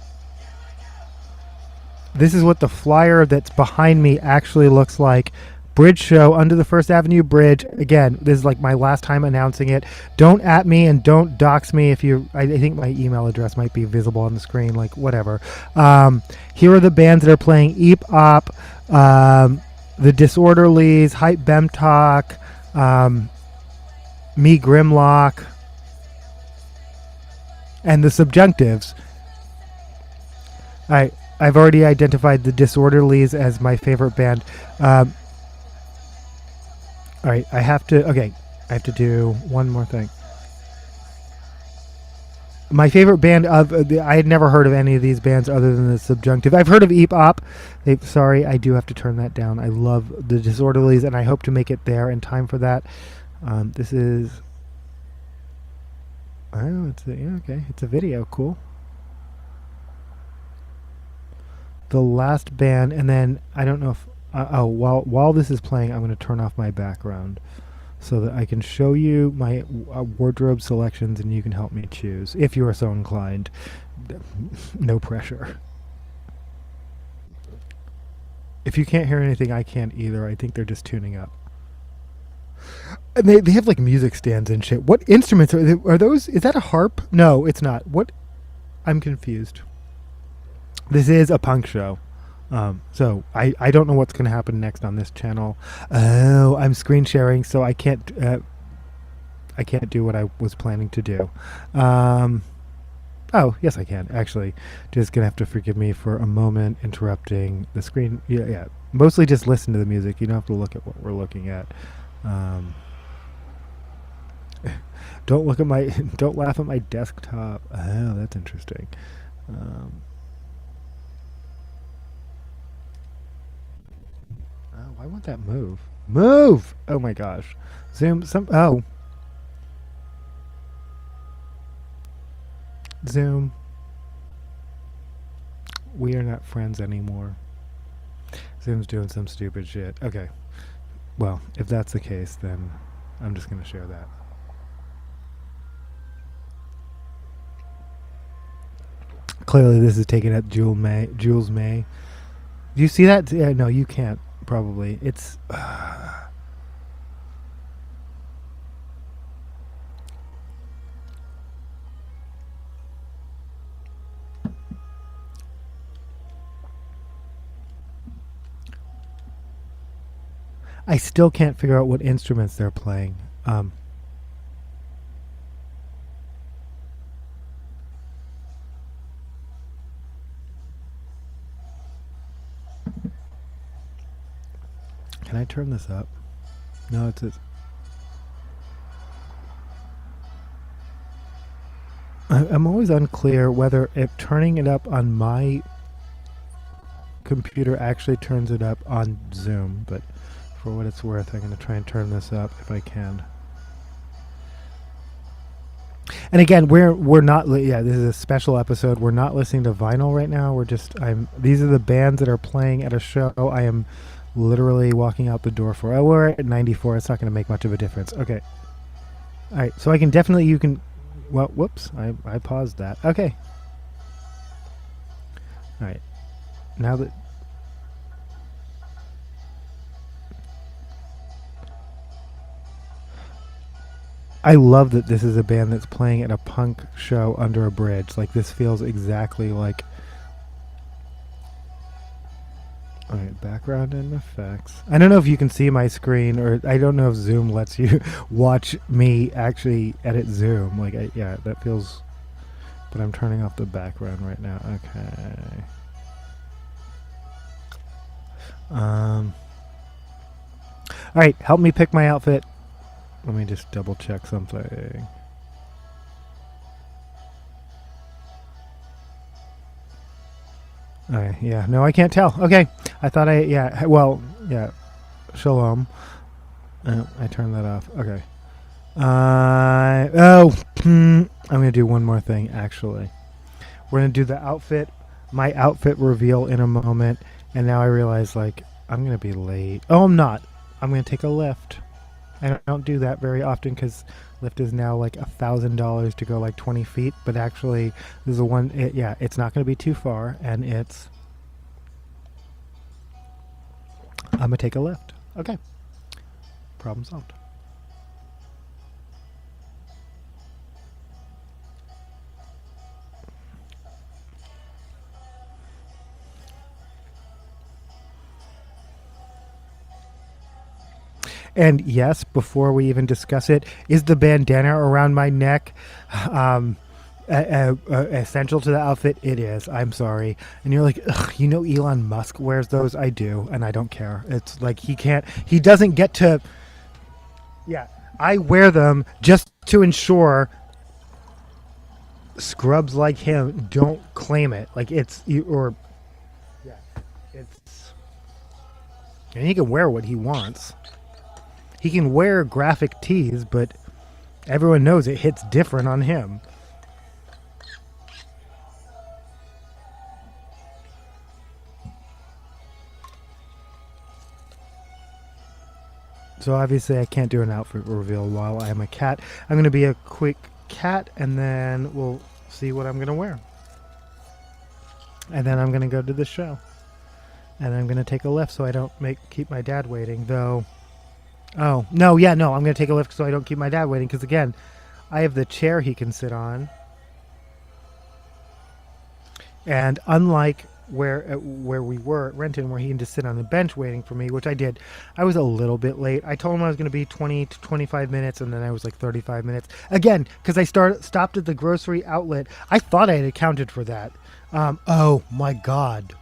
this is what the flyer that's behind me actually looks like. Bridge show under the First Avenue Bridge. Again, this is like my last time announcing it. Don't at me and don't dox me if you. I think my email address might be visible on the screen. Like whatever. Here are the bands that are playing: Eep Oop, the Disorderlies, Hype Bemtalk, Me Grimlock, and the Subjunctives. I've already identified the Disorderlies as my favorite band. All right, I have to do one more thing. My favorite band I had never heard of any of these bands other than the Subjunctive. I've heard of Eep Oop. Sorry, I do have to turn that down. I love the Disorderlies, and I hope to make it there in time for that. This is... Oh, it's a video. Cool. The last band, and then I don't know if... while this is playing, I'm going to turn off my background so that I can show you my wardrobe selections and you can help me choose if you are so inclined. No pressure. If you can't hear anything, I can't either. I think they're just tuning up. And they have like music stands and shit. What instruments are those? Is that a harp? No, it's not. What? I'm confused. This is a punk show. So I don't know what's going to happen next on this channel. Oh, I'm screen sharing, so I can't do what I was planning to do. Oh, yes, I can. Actually, just going to have to forgive me for a moment interrupting the screen. Yeah. Mostly just listen to the music. You don't have to look at what we're looking at. Don't look at my. Don't laugh at my desktop. Oh, that's interesting. Um, oh, why won't that move? Move! Oh my gosh. Zoom. Oh. Zoom. We are not friends anymore. Zoom's doing some stupid shit. Okay. Well, if that's the case, then I'm just going to share that. Clearly, this is taken at Jules May. Do you see that? Yeah, no, you can't. Probably. It's. I still can't figure out what instruments they're playing. Can I turn this up? No, it's. I'm always unclear whether if turning it up on my computer actually turns it up on Zoom, but for what it's worth, I'm going to try and turn this up if I can. And again, we're not. Yeah, this is a special episode. We're not listening to vinyl right now. We're just. These are the bands that are playing at a show. I am literally walking out the door for. Oh, we're at 94. It's not going to make much of a difference. Okay. All right. So I can definitely. You can. Well, whoops. I paused that. Okay. All right. Now that. I love that this is a band that's playing at a punk show under a bridge. Like, this feels exactly like... Alright, background and effects. I don't know if you can see my screen, or I don't know if Zoom lets you watch me actually edit Zoom. Like, yeah, that feels... But I'm turning off the background right now. Okay. Alright, help me pick my outfit. Let me just double check something. Okay, yeah, no, I can't tell. Okay, I thought well, yeah, shalom. I turned that off. Okay. I'm going to do one more thing, actually. We're going to do the outfit, my outfit reveal in a moment, and now I realize, like, I'm going to be late. Oh, I'm not. I'm going to take a lift. I don't do that very often because Lyft is now like $1,000 to go like 20 feet. But actually, this is the one. It's not going to be too far, and it's. I'm gonna take a lift. Okay. Problem solved. And yes, before we even discuss it, is the bandana around my neck essential to the outfit? It is. I'm sorry. And you're like, ugh, you know Elon Musk wears those? I do, and I don't care. It's like he doesn't get to... Yeah, I wear them just to ensure scrubs like him don't claim it. Like, it's... And he can wear what he wants. He can wear graphic tees, but everyone knows it hits different on him. So obviously I can't do an outfit reveal while I am a cat. I'm going to be a quick cat, and then we'll see what I'm going to wear. And then I'm going to go to the show. And I'm going to take a lift so I don't keep my dad waiting, though... Oh, no, I'm going to take a lift so I don't keep my dad waiting, because, again, I have the chair he can sit on. And unlike where we were at Renton, where he had to sit on the bench waiting for me, which I did, I was a little bit late. I told him I was going to be 20 to 25 minutes, and then I was like 35 minutes. Again, because I stopped at the grocery outlet. I thought I had accounted for that. Oh, my God.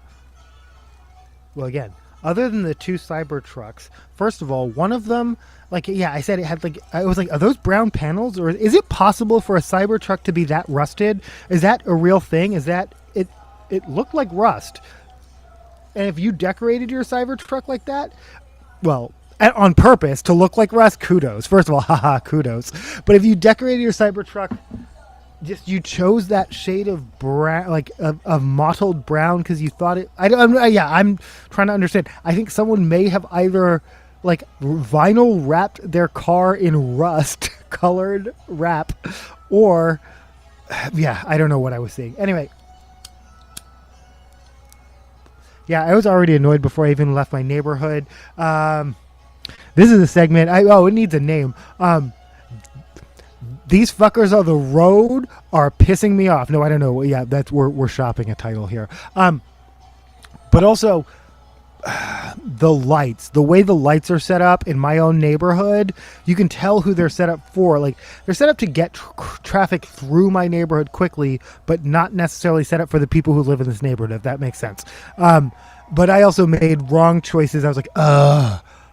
Well, again... other than the two Cybertrucks, first of all, one of them, like, yeah, I said it had like, I was like, are those brown panels, or is it possible for a Cybertruck to be that rusted? Is that a real thing? Is that it? It looked like rust. And if you decorated your Cybertruck like that, well, on purpose to look like rust, kudos. First of all, haha, kudos. But if you decorated your Cybertruck, just you chose that shade of brown, like of mottled brown, because you thought it. I'm trying to understand. I think someone may have either like vinyl wrapped their car in rust colored wrap, or yeah, I don't know what I was seeing. Anyway. Yeah, I was already annoyed before I even left my neighborhood. This is a segment. It needs a name. These fuckers on the road are pissing me off. No, I don't know. Yeah, we're shopping a title here. But also the lights, the way the lights are set up in my own neighborhood, you can tell who they're set up for. Like, they're set up to get traffic through my neighborhood quickly, but not necessarily set up for the people who live in this neighborhood, if that makes sense. But I also made wrong choices. I was like,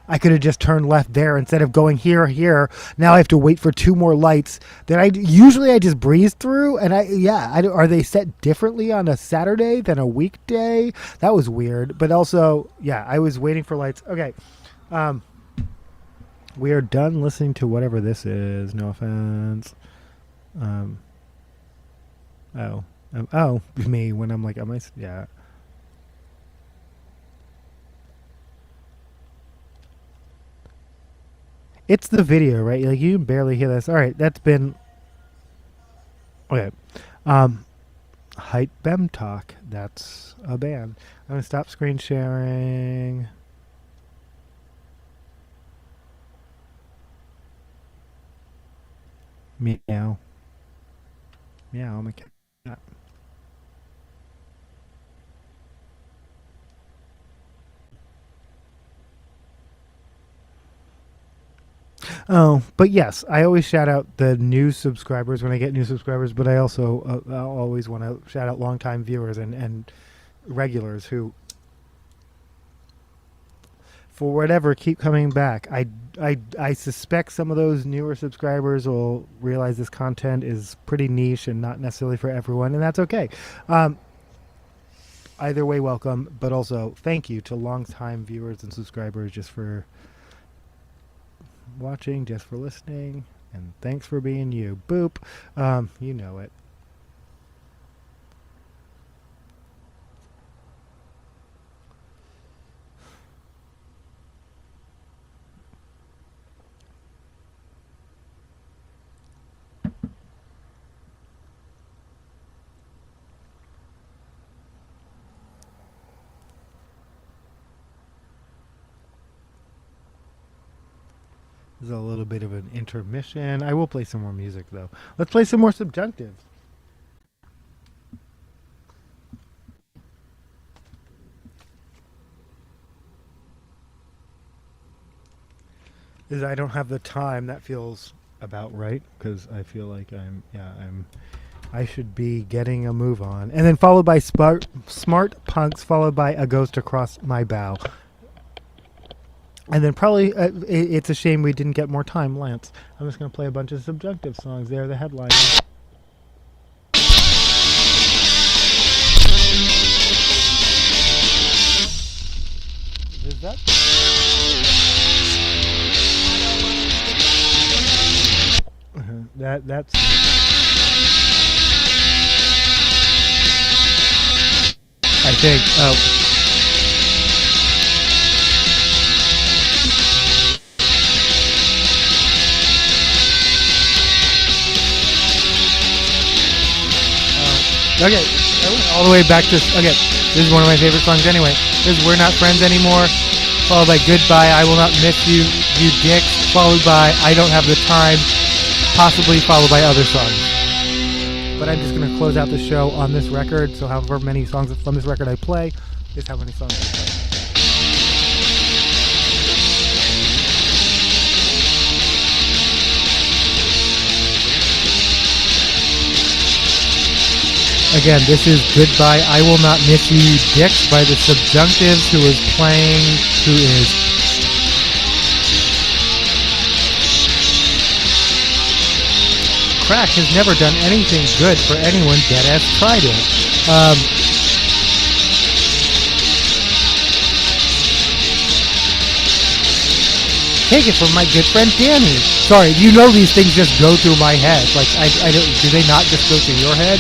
I could have just turned left there instead of going here. Now I have to wait for two more lights that I just breeze through. And are they set differently on a Saturday than a weekday? That was weird. But also, yeah, I was waiting for lights. Okay. We are done listening to whatever this is. No offense. Me when I'm like, yeah. It's the video, right? Like, you can barely hear this. All right, that's been okay. Height Bem Talk. That's a band. I'm gonna stop screen sharing. Meow. Meow. My cat. Oh, but yes, I always shout out the new subscribers when I get new subscribers, but I also I'll always want to shout out longtime viewers and regulars who, for whatever, keep coming back. I suspect some of those newer subscribers will realize this content is pretty niche and not necessarily for everyone, and that's okay. Either way, welcome, but also thank you to longtime viewers and subscribers just for watching, just for listening, and thanks for being you. Boop. You know it. This is a little bit of an intermission. I will play some more music, though. Let's play some more Subjunctives. I don't have the time. That feels about right, because I feel like I should be getting a move on. And then followed by Smart Punks, followed by A Ghost Across My Bow. And then probably, it's a shame we didn't get more time, Lance. I'm just going to play a bunch of Subjunctive songs. They're the headliners. Is that? That's... I think... Oh... Okay, I went all the way back to... Okay, this is one of my favorite songs anyway. This is We're Not Friends Anymore, followed by Goodbye, I Will Not Miss You, You Dicks, followed by I Don't Have the Time, possibly followed by other songs. But I'm just going to close out the show on this record, so however many songs from this record I play is how many songs I play. Again, this is Goodbye, I Will Not Miss You, Dicks by the Subjunctives, who is crack has never done anything good for anyone deadass tried it. Take it from my good friend Danny. Sorry, you know these things just go through my head. Like, I don't, do they not just go through your head?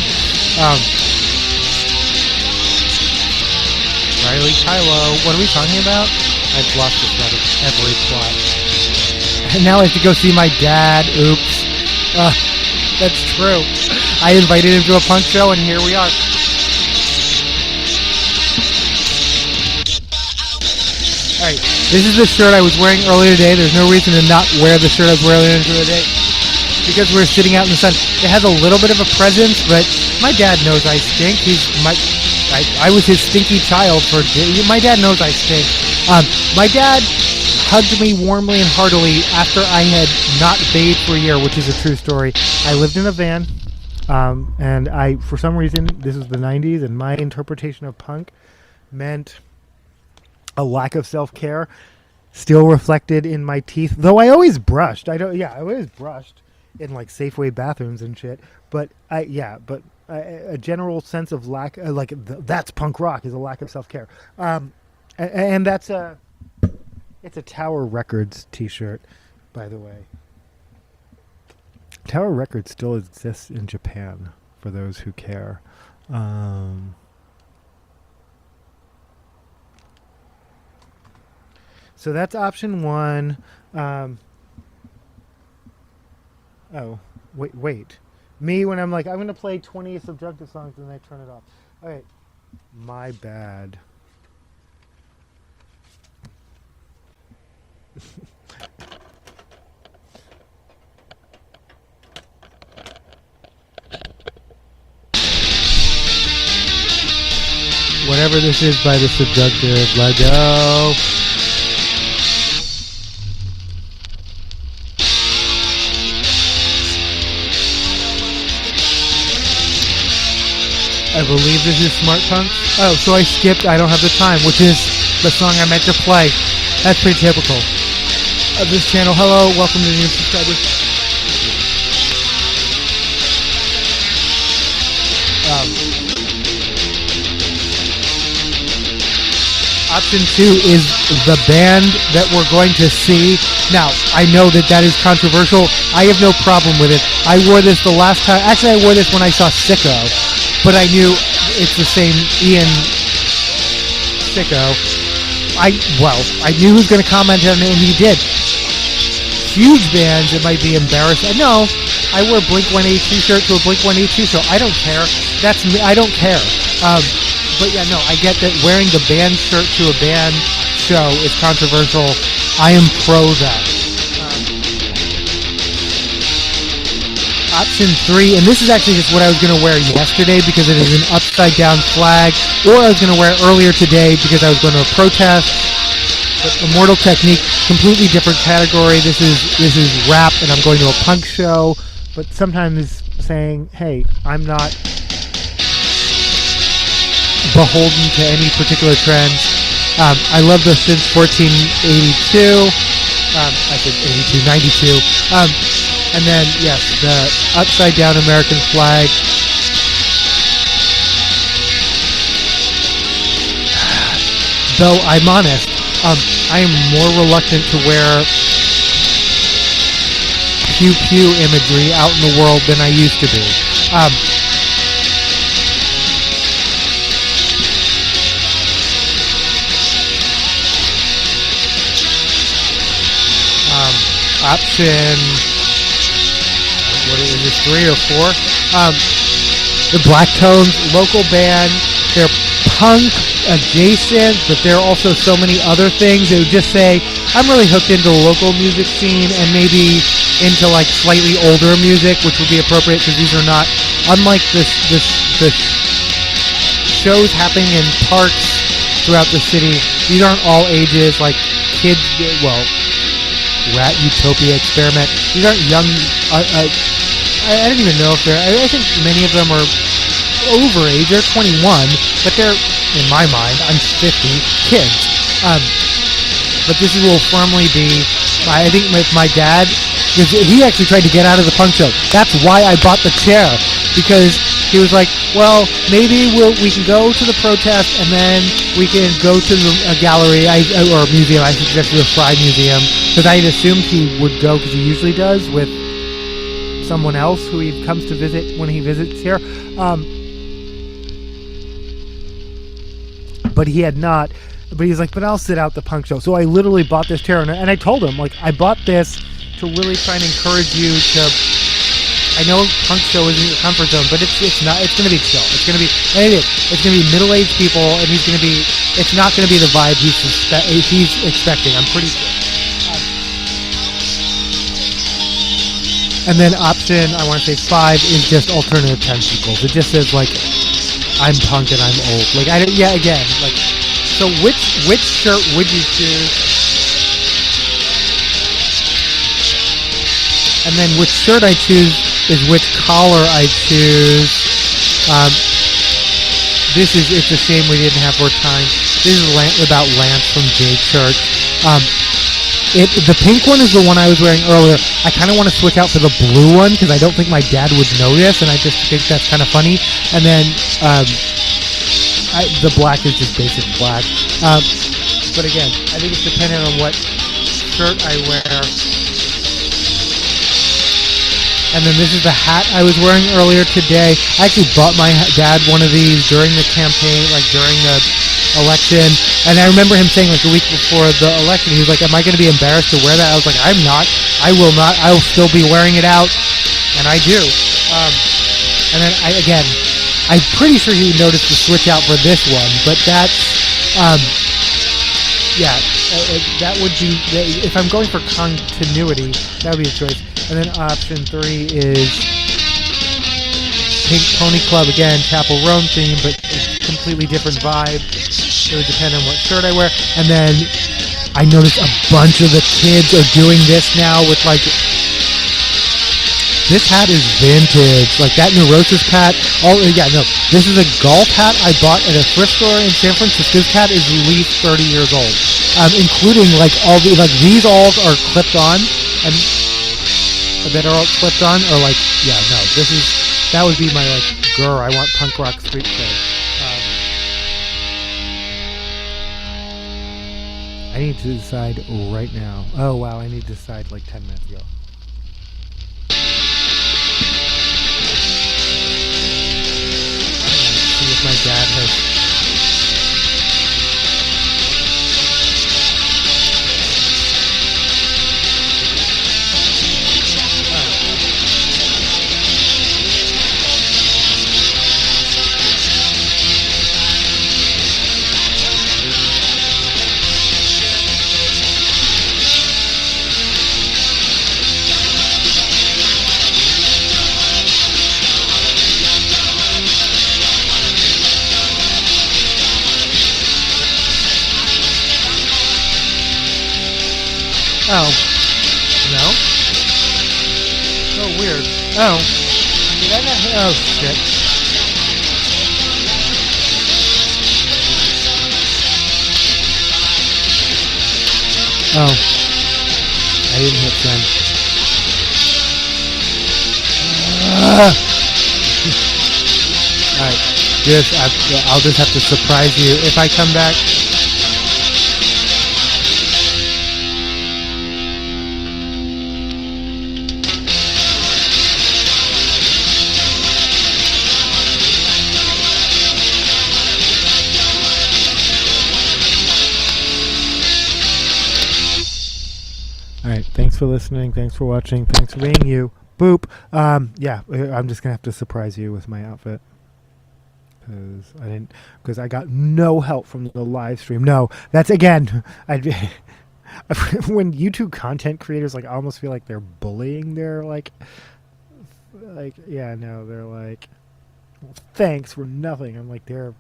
Riley, Kylo, what are we talking about? I've lost the thread of every plot. And now I have to go see my dad. Oops. That's true. I invited him to a punk show, and here we are. Alright, this is the shirt I was wearing earlier today. There's no reason to not wear the shirt I was wearing earlier today. Because we're sitting out in the sun. It has a little bit of a presence, but my dad knows I stink. I was his stinky child for... My dad knows I stink. My dad hugged me warmly and heartily after I had not bathed for a year, which is a true story. I lived in a van, and for some reason, this is the 90s, and my interpretation of punk meant a lack of self-care, still reflected in my teeth. Though I always brushed. I always brushed in like Safeway bathrooms and shit. But a general sense of lack, that's punk rock, is a lack of self-care. And that's it's a Tower Records t-shirt, by the way. Tower Records still exists in Japan, for those who care. So that's option one. Wait. Me, when I'm like, I'm going to play 20 Subjunctive songs, and I turn it off. All right. My bad. Whatever this is by the Subjunctive, let go. I believe this is Smart Punk. Oh, so I skipped I Don't Have the Time, which is the song I meant to play. That's pretty typical of this channel. Hello, welcome to the new subscribers. Option two is the band that we're going to see. Now, I know that is controversial. I have no problem with it. I wore this the last time. Actually, I wore this when I saw Sicko. But I knew it's the same Ian Sicko. I knew he was going to comment on it, and he did. Huge bands, it might be embarrassing. No, I wear Blink-182 shirt to a Blink-182 show. I don't care. That's me. I don't care. But yeah, no, I get that wearing the band shirt to a band show is controversial. I am pro that. Option three, and this is actually just what I was going to wear yesterday because it is an upside down flag, or I was going to wear it earlier today because I was going to a protest. But Immortal Technique, completely different category. This is rap, and I'm going to a punk show. But sometimes saying, hey, I'm not beholden to any particular trend. I love this since 1482. I said 82, 92. And then, yes, the upside-down American flag. Though I'm honest, I am more reluctant to wear pew-pew imagery out in the world than I used to be. Option... What is this, 3 or 4? The Blacktones, local band. They're punk adjacent, but there are also so many other things. It would just say, I'm really hooked into the local music scene and maybe into like slightly older music, which would be appropriate because these are not, unlike the shows happening in parks throughout the city, these aren't all ages, like kids, Rat Utopia Experiment. These aren't young. I don't even know if they're. I think many of them are over age. They're 21, but they're, in my mind, I'm 50, kids. But this will firmly be, I think, with my dad, because he actually tried to get out of the punk show. That's why I bought the chair, because he was like, well, maybe we can go to the protest and then we can go to a gallery or a museum. I suggested the Fry Museum, because I had assumed he would go, because he usually does, with someone else who he comes to visit when he visits here. But he had not. But he's like, but I'll sit out the punk show. So I literally bought this chair, and I told him, like, I bought this to really try and encourage you to. I know punk show isn't your comfort zone, but it's not. It's going to be chill. It's going to be. And it is. It's going to be middle-aged people, and he's going to be. It's not going to be the vibe he's expecting. I'm pretty sure. And then option, I want to say 5, is just alternative tentacles. It just says, like, I'm punk and I'm old. Like, again, like. So which shirt would you choose? And then which shirt I choose is which collar I choose. It's a shame we didn't have more time. This is about Lance from J Church. The pink one is the one I was wearing earlier. I kind of want to switch out for the blue one because I don't think my dad would notice, and I just think that's kind of funny. And then the black is just basic black. But again, I think it's dependent on what shirt I wear. And then this is the hat I was wearing earlier today. I actually bought my dad one of these during the campaign, like during the election. And I remember him saying, like, a week before the election, he was like, am I going to be embarrassed to wear that? I was like, I'm not. I will not. I will still be wearing it out. And I do. And then, I'm pretty sure he noticed the switch out for this one. But that's, that would be, if I'm going for continuity, that would be a choice. And then option 3 is Pink Pony Club, again, Chapel Rome theme, but a completely different vibe. It would depend on what shirt I wear. And then I noticed a bunch of the kids are doing this now with, like, this hat is vintage. Like, that Neurosis hat. This is a golf hat I bought at a thrift store in San Francisco. This hat is at least 30 years old. Including, like, all the, like, these all are clipped on. And that are all clipped on, or like, that would be my, like, grr, I want punk rock street cred. I need to decide right now. Oh wow, I need to decide like 10 minutes ago. See if my dad has. Oh. No? Oh, weird. Oh. Did I not? Oh, shit. Oh. I didn't hit send. Alright. I'll just have to surprise you if I come back. Alright, thanks for listening, thanks for watching, thanks for being you. Boop. I'm just gonna have to surprise you with my outfit. Because I got no help from the live stream. No, that's again, when YouTube content creators, like, I almost feel like they're bullying their, they're like, well, thanks for nothing. I'm like, they're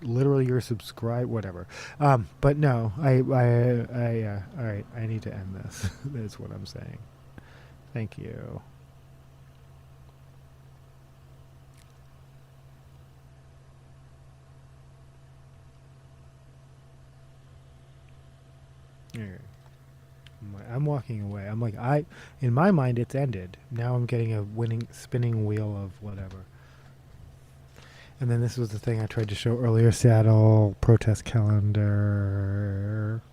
literally your subscribe, whatever. But no, all right, I need to end this. That's what I'm saying. Thank you. Here. I'm walking away. I'm like, in my mind, it's ended. Now I'm getting a spinning wheel of whatever. And then this was the thing I tried to show earlier, Seattle protest calendar.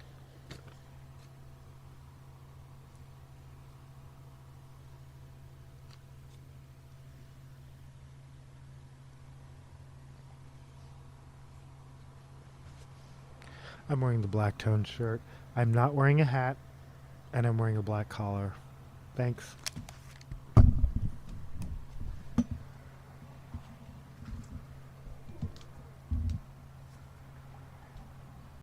I'm wearing the black toned shirt. I'm not wearing a hat, and I'm wearing a black collar. Thanks.